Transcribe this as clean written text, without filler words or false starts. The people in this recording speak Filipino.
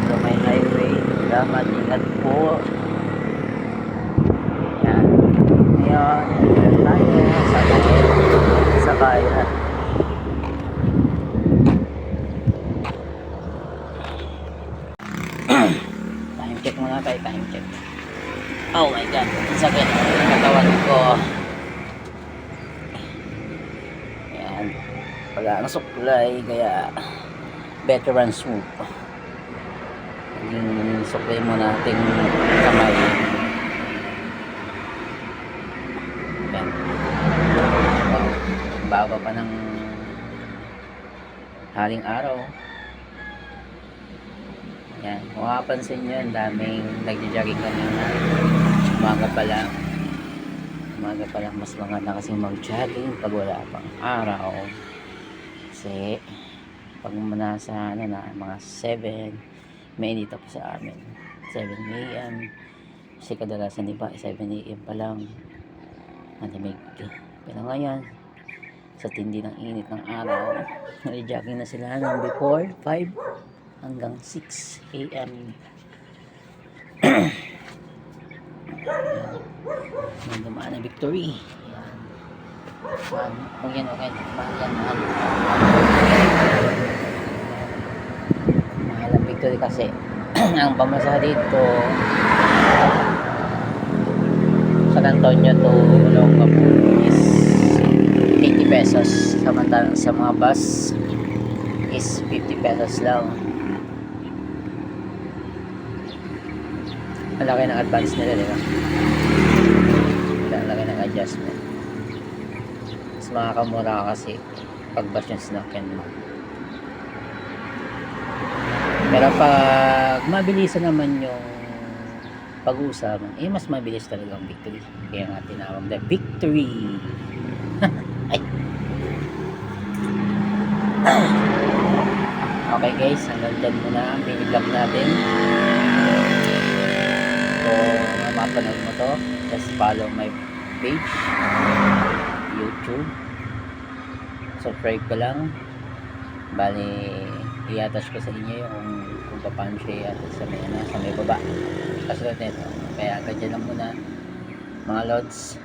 Sa may highway. Salamat, ingat po. Yan. Ngayon, tayo sa bayan. Time check muna tayo, time check. Oh my god, ang sakit ng katawan ko. Yan. Wala ang suklay, kaya veteran swoop. Yung suklay mo nating kamay. Yan. Bago pa ng haling araw. Yan, kung makapansin nyo, daming nagja-jogging kanina. Umaga pa lang mas maganda kasi mag-jogging pag wala pang araw. Kasi pag nasa mga 7, may dito pa sa amin 7 AM kasi kadalasan diba 7 AM pa lang malamig. Pero ngayon sa tindi ng init ng araw, nag-jogging na sila ng before 5 hanggang 6 AM. May dumaan na victory. Kung yan okay, mahal ang victory kasi ang pamasahe dito San Antonio to Olongapo is 80 pesos, samantalang sa mga bus is 50 pesos lang. Malaki ng advance nila, diba? Malaki ng adjustment. Mas makakamura kasi pag bus yung sinakyan mo. Pero pag mabilisan naman yung pag-usap, mas mabilis talaga ang victory. Kaya nga tinawag na victory. Ay. Okay guys, hanggang dyan muna ang mini-vlog natin. Kung mapanood mo to, just follow my page YouTube, subscribe ka lang. Bali i-attach ko sa inyo kung paano siya i-attach sa may baba kasunod nito. Kaya ganyan lang muna mga lods.